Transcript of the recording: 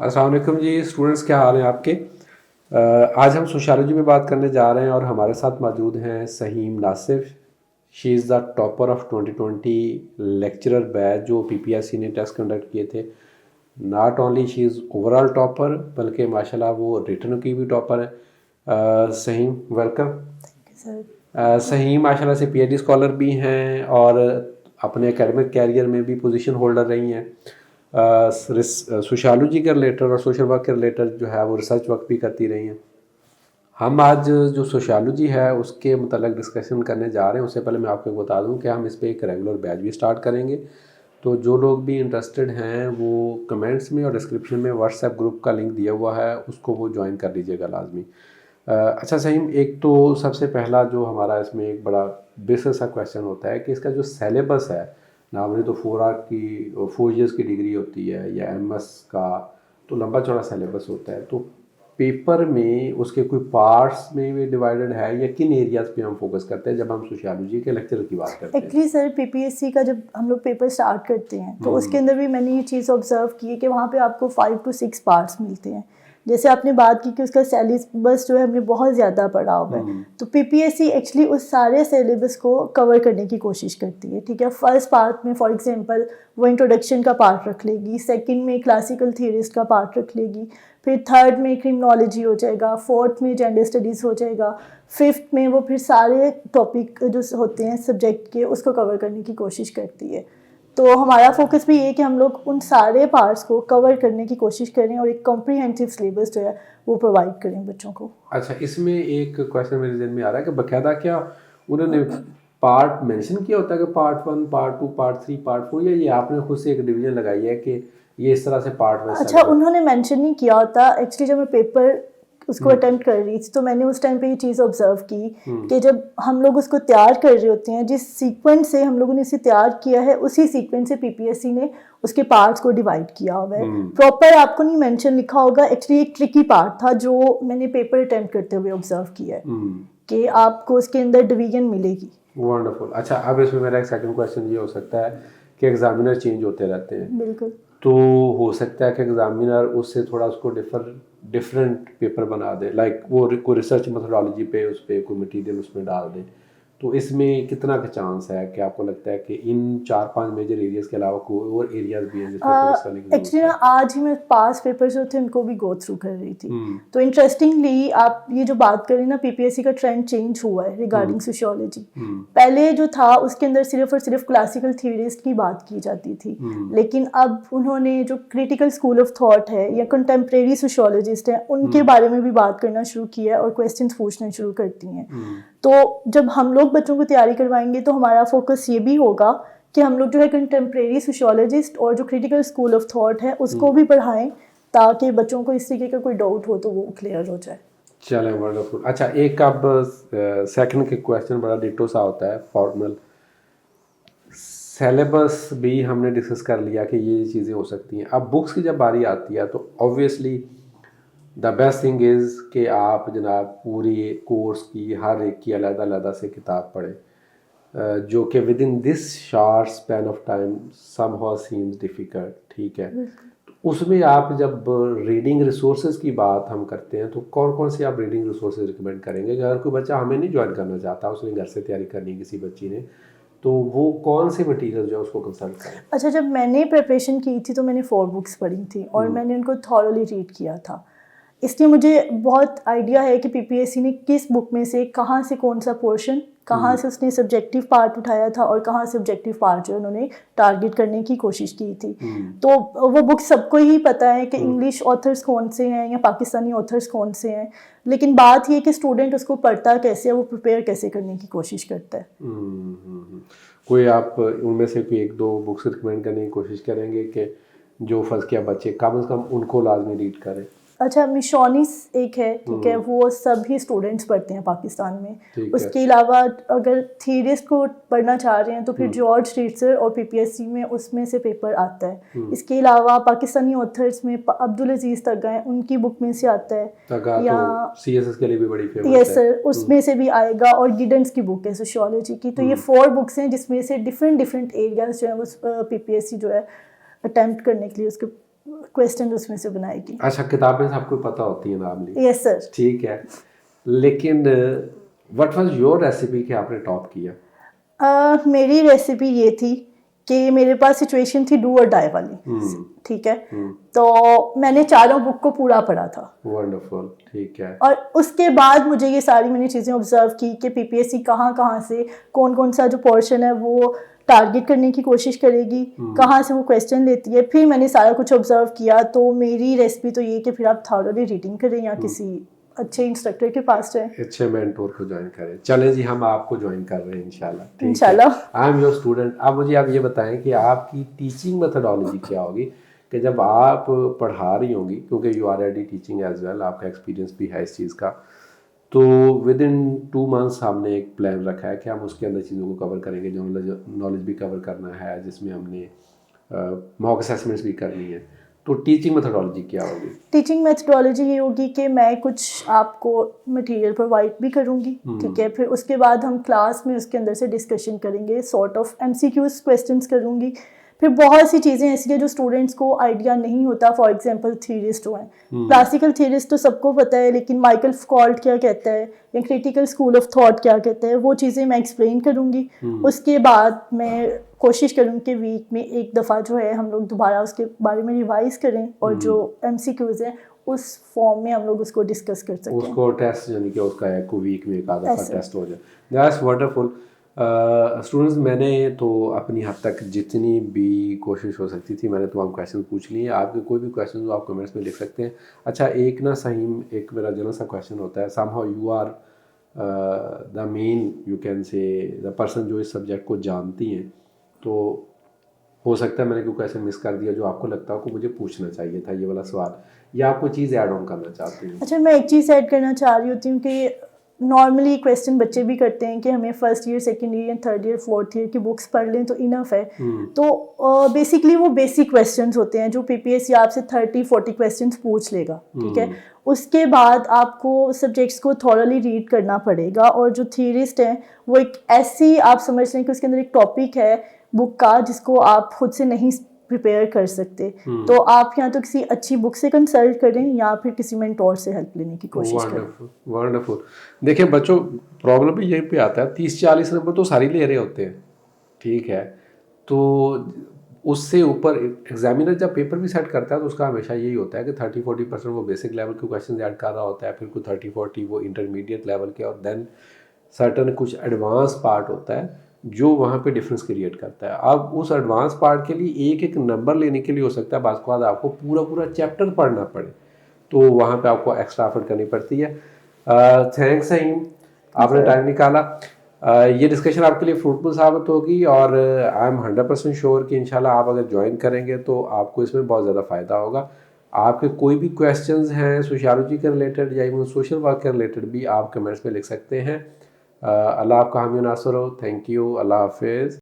अस्सलाम वालेकुम जी स्टूडेंट्स, क्या हाल है आपके। आज हम सोशियोलॉजी में बात करने जा रहे हैं और हमारे साथ मौजूद हैं Saheem Nasif. She is the topper of 2020 lecturer batch जो पीपीएससी ने टेस्ट कंडक्ट किए थे। Not only she is overall topper बल्कि माशाल्लाह वो रिटर्न की भी टॉपर है। सहीम वेलकम। सहीम माशाल्लाह से पीएचडी स्कॉलर भी हैं और अपने एकेडमिक कैरियर में भी पोजीशन होल्डर रही हैं। सोशियोलॉजी के रिलेटेड और सोशल वर्क के रिलेटेड जो है वो रिसर्च वर्क भी करती रही हैं। हम आज जो सोशियोलॉजी है उसके मतलब डिस्कशन करने जा रहे हैं। उससे पहले मैं आपको बता दूं कि हम इस पर एक रेगुलर बैच भी स्टार्ट करेंगे। तो जो लोग भी इंटरेस्टेड हैं वो कमेंट्स में और डिस्क्रिप्शन में व्हाट्सएप ग्रुप का लिंक दिया हुआ है, उसको वो ज्वाइन कर लीजिएगा लाजमी। अच्छा सहीम, एक तो सबसे पहला जो हमारा इसमें एक बड़ा बेसिक सा क्वेश्चन होता है कि इसका जो सिलेबस है, नॉर्मली तो 4 ईयर्स की डिग्री होती है या एमएस का तो लंबा चौड़ा सिलेबस होता है, तो पेपर में उसके कोई पार्ट्स में भी डिवाइडेड है या किन एरियाज पे हम फोकस करते हैं जब हम सोशियोलॉजी के लेक्चर की बात करते हैं? एक्चुअली सर पीपीएससी का जब हम लोग पेपर स्टार्ट करते हैं तो उसके अंदर भी मैंने ये चीज़ ऑब्जर्व की है कि वहाँ पे आपको 5 to 6 पार्ट्स मिलते हैं। जैसे आपने बात की कि उसका सिलेबस जो है हमने बहुत ज़्यादा पढ़ा हुआ है, तो पीपीएससी एक्चुअली उस सारे सिलेबस को कवर करने की कोशिश करती है। ठीक है, फर्स्ट पार्ट में फॉर एग्जांपल वो इंट्रोडक्शन का पार्ट रख लेगी, सेकंड में क्लासिकल थियरिस्ट का पार्ट रख लेगी, फिर थर्ड में क्रिमिनोलॉजी हो जाएगा, फोर्थ में जेंडर स्टडीज़ हो जाएगा, फिफ्थ में वो फिर सारे टॉपिक जो होते हैं सब्जेक्ट के उसको कवर करने की कोशिश करती है। तो हमारा फोकस भी ये है कि हम लोग उन सारे पार्ट्स को कवर करने की कोशिश करें और एक कॉम्प्रिहेंसिव सिलेबस जो है वो प्रोवाइड करें बच्चों को। अच्छा, इसमें एक क्वेश्चन मेरे जहन में आ रहा है कि बकायदा क्या उन्होंने पार्ट मेंशन किया होता है कि पार्ट 1, पार्ट 2, पार्ट 3, पार्ट 4, या ये आपने खुद से एक डिवीजन लगाई है कि ये इस तरह से पार्ट में? अच्छा, उन्होंने मेंशन नहीं किया होता। एक्चुअली जब मैं पेपर उसको अटेम्प्ट कर रही थी तो मैंने उस टाइम पे ये चीज़ ऑब्जर्व की कि जब हम लोग उसको तैयार कर रहे होते हैं, जिस सीक्वेंस से हम लोगों ने इसे तैयार किया है उसी सीक्वेंस से पीपीएससी ने उसके पार्ट्स को डिवाइड किया हुआ है। प्रॉपर आपको नहीं मेंशन लिखा होगा। एक्चुअली एक ट्रिकी पार्ट था जो मैंने पेपर अटेम्प्ट करते हुए ऑब्जर्व किया है कि आपको उसके अंदर डिवीजन मिलेगी। वंडरफुल। अच्छा, अब इसमें मेरा एक सेकंड क्वेश्चन ये हो सकता है कि एग्जामिनर चेंज होते रहते हैं। बिल्कुल। तो हो सकता है कि एग्जामिनर उससे थोड़ा उसको डिफरेंट पेपर बना दे, लाइक वो कोई रिसर्च मेथोडोलॉजी पे उस पर कोई मटेरियल उसमें डाल दे। तो इसमें कितना का चांस है कि आपको लगता है कि इन 4-5 मेजर एरियाज के अलावा कोई और एरियाज भी हैं जिसमें फोकस करने की एक्चुअली ना आज ही मैं पास पेपर जो थे उनको भी गो थ्रू कर रही थी। तो इंटरेस्टिंगली आप ये जो बात करें ना, पीपीएससी का ट्रेंड चेंज हुआ है रिगार्डिंग सोशियोलॉजी। पहले जो था उसके अंदर सिर्फ और सिर्फ क्लासिकल थियरिस्ट की बात की जाती थी, लेकिन अब उन्होंने जो क्रिटिकल स्कूल ऑफ थॉट है या कंटेम्प्रेरी सोशियोलॉजिस्ट हैं उनके बारे में भी बात करना शुरू किया है और क्वेश्चंस पूछना शुरू करती हैं। तो जब हम लोग बच्चों को तैयारी करवाएंगे तो हमारा फोकस ये भी होगा कि हम लोग जो है कंटेम्प्रेरी सोशियोलॉजिस्ट और जो क्रिटिकल स्कूल ऑफ थॉट है उसको भी पढ़ाएं ताकि बच्चों को इस तरीके का कोई डाउट हो तो वो क्लियर हो जाए। चलें, वंडरफुल। अच्छा, एक अब सेकंड के क्वेश्चन बड़ा डिटो सा होता है। फॉर्मल सिलेबस भी हमने डिस्कस कर लिया कि ये चीज़ें हो सकती हैं। अब बुक्स की जब बारी आती है तो obviously the best thing is कि आप जनाब पूरी कोर्स की हर एक की अलग-अलग से किताब पढ़ें, जो कि with in this short span of time somehow seems difficult. ठीक है, तो उसमें आप जब रीडिंग रिसोर्सेज की बात हम करते हैं तो कौन कौन से आप रीडिंग रिसोर्सेज रिकमेंड करेंगे? अगर कोई बच्चा हमें नहीं ज्वाइन करना चाहता, उसने घर से तैयारी करनी है किसी बच्ची ने, तो वो कौन से मटेरियल जो है उसको कंसल्ट करें? अच्छा, जब मैंने प्रिपरेशन की थी तो मैंने 4 बुक्स पढ़ी थी और मैंने उनको थॉरोली रीड किया था। इसलिए मुझे बहुत आइडिया है कि पीपीएससी ने किस बुक में से कहाँ से कौन सा पोर्शन, कहाँ से उसने सब्जेक्टिव पार्ट उठाया था और कहाँ से ऑब्जेक्टिव पार्ट जो उन्होंने टारगेट करने की कोशिश की थी। तो वो बुक सबको ही पता है कि इंग्लिश ऑथर्स कौन से हैं या पाकिस्तानी ऑथर्स कौन से हैं, लेकिन बात ये कि स्टूडेंट उसको पढ़ता कैसे है, वो प्रिपेयर कैसे करने की कोशिश करता है। कोई आप उनमें से कोई 1-2 बुक्स रिकमेंड करने की कोशिश करेंगे कि जो फर्स्ट किया बच्चे कम से कम उनको लाजमी रीड करें? अच्छा, मिशोनिस एक है, ठीक है, वो सभी स्टूडेंट्स पढ़ते हैं पाकिस्तान में। उसके अलावा अगर थियरिस्ट को पढ़ना चाह रहे हैं तो फिर जॉर्ज टीचर और पीपीएससी में उसमें से पेपर आता है। इसके अलावा पाकिस्तानी ऑथर्स में अब्दुल अजीज तगा हैं, उनकी बुक में से आता है, या तो सीएसएस के लिए भी बड़ी फेमस है। यस सर, उसमें से भी आएगा। और गिडेंस की बुक है सोशियोलॉजी की। तो ये 4 बुक्स हैं जिसमें से डिफरेंट एरियाज जो है वो पीपीएससी जो है अटेम्प्ट करने के लिए उसके क्वेश्चन उसमें से बनाएगी। अच्छा, किताबें सबको पता होती हैं नॉर्मली? Yes sir. ठीक है, लेकिन व्हाट वाज योर रेसिपी कि आपने टॉप किया? मेरी रेसिपी ये थी कि मेरे पास सिचुएशन थी डू और डाई वाली, ठीक है। तो मैंने चारों बुक को पूरा पढ़ा था। वंडरफुल, ठीक है। और उसके बाद मुझे ये सारी मैंने चीज़ें ऑब्जर्व की कि पीपीएससी कहाँ कहाँ से कौन कौन सा जो पोर्शन है वो टारगेट करने की कोशिश करेगी, कहाँ से वो क्वेश्चन लेती है। फिर मैंने सारा कुछ ऑब्जर्व किया। तो मेरी रेसिपी तो ये कि फिर आप थॉरोली रीडिंग करें या किसी अच्छे इंस्ट्रक्टर के पास जाएं, अच्छे मेंटोर को ज्वाइन करें। चलें जी, हम आपको ज्वाइन कर रहे हैं इंशाल्लाह। इंशाल्लाह। I am your student. अब मुझे आप ये बताएं कि आपकी टीचिंग मेथोडोलॉजी क्या होगी कि जब आप पढ़ा रही होंगी, क्योंकि you are ready teaching as well, आपका एक्सपीरियंस भी है इस चीज़ का, तो विद इन 2 मंथ्स हमने एक प्लान रखा है कि हम उसके अंदर चीज़ों को कवर करेंगे, जो नॉलेज भी कवर करना है, जिसमें हमने मॉक असेसमेंट्स भी करनी है। तो टीचिंग मेथोडोलॉजी क्या होगी? टीचिंग मेथोडोलॉजी ये होगी कि मैं कुछ आपको मटेरियल प्रोवाइड भी करूँगी, ठीक है। फिर उसके बाद हम क्लास में उसके अंदर से डिस्कशन करेंगे, सॉर्ट ऑफ एमसीक्यूज क्वेश्चंस करूँगी। फिर बहुत सी चीज़ें ऐसी हैं जो स्टूडेंट्स को आइडिया नहीं होता। फॉर एग्जांपल थ्योरिस्ट जो हैं, क्लासिकल थ्योरिस्ट तो सबको पता है, लेकिन माइकल फुकॉल्ट क्या कहता है या क्रिटिकल स्कूल ऑफ थॉट क्या कहता है, वो चीज़ें मैं एक्सप्लेन करूँगी। उसके बाद मैं कोशिश करूँ कि वीक में एक दफ़ा जो है हम लोग दोबारा उसके बारे में रिवाइज करें और जो एमसीक्यूज हैं उस फॉर्म में हम लोग उसको डिस्कस कर सकें। उसको टेस्ट, यानी कि उसका एक वीक में एक आधा टेस्ट हो जाए। That's wonderful. स्टूडेंट्स, मैंने तो अपनी हद तक जितनी भी कोशिश हो सकती थी मैंने तमाम क्वेश्चन पूछ लिए। आपके कोई भी क्वेश्चन हो आप कमेंट्स में लिख सकते हैं। अच्छा, एक ना सहीम, एक मेरा जनरल सा क्वेश्चन होता है, somehow you are the main, you can say the person जो इस सब्जेक्ट को जानती हैं, तो हो सकता है मैंने कोई क्वेश्चन मिस कर दिया जो आपको लगता हो कि मुझे पूछना चाहिए था, ये वाला सवाल, या आप कोई चीज़ ऐड ऑन करना चाहती हैं? अच्छा, मैं एक चीज़ ऐड करना चाह रही होती हूँ कि नॉर्मली क्वेश्चन बच्चे भी करते हैं कि हमें first year, second year, third year, fourth year की बुक्स पढ़ लें तो इनफ है। तो बेसिकली वो बेसिक क्वेश्चंस होते हैं जो पीपीएससी आपसे 30-40 क्वेश्चंस पूछ लेगा, ठीक है। उसके बाद आपको सब्जेक्ट्स को थॉरली रीड करना पड़ेगा। और जो थ्योरिस्ट हैं वो एक ऐसी, आप समझ लें कि उसके अंदर एक टॉपिक है बुक का जिसको आप खुद से नहीं प्रिपेयर कर सकते। तो आप या तो किसी अच्छी बुक से कंसल्ट करें या फिर किसी मेंटोर से हेल्प लेने की कोशिश करें। वंडरफुल। देखिए बच्चों, प्रॉब्लम भी यहीं पे आता है, 30-40 नंबर तो सारी ले रहे होते हैं, ठीक है। तो उससे ऊपर एग्जामिनर जब पेपर भी सेट करता है तो उसका हमेशा यही होता है कि 30-40% वो बेसिक लेवल के क्वेश्चन ऐड कर रहा होता है, फिर कुछ 30-40 वो इंटरमीडिएट लेवल के, और देन सर्टन कुछ एडवांस पार्ट होता है जो वहाँ पे डिफरेंस क्रिएट करता है। अब उस एडवांस पार्ट के लिए एक एक नंबर लेने के लिए हो सकता है बाद बाद आपको पूरा पूरा चैप्टर पढ़ना पड़े, तो वहाँ पे आपको एक्स्ट्रा एफर्ट करनी पड़ती है। थैंक्स सहीम, आपने टाइम निकाला। ये डिस्कशन आपके लिए फ्रूटफुल साबित होगी और आई एम 100% श्योर कि इंशाल्लाह आप अगर ज्वाइन करेंगे तो आपको इसमें बहुत ज़्यादा फ़ायदा होगा। आपके कोई भी क्वेश्चंस हैं सोशियोलॉजी के रिलेटेड या इवन सोशल वर्क के रिलेटेड भी आप कमेंट्स में लिख सकते हैं। अल्लाह आपका हामी नासर हो। Thank you. अल्लाह हाफिज़।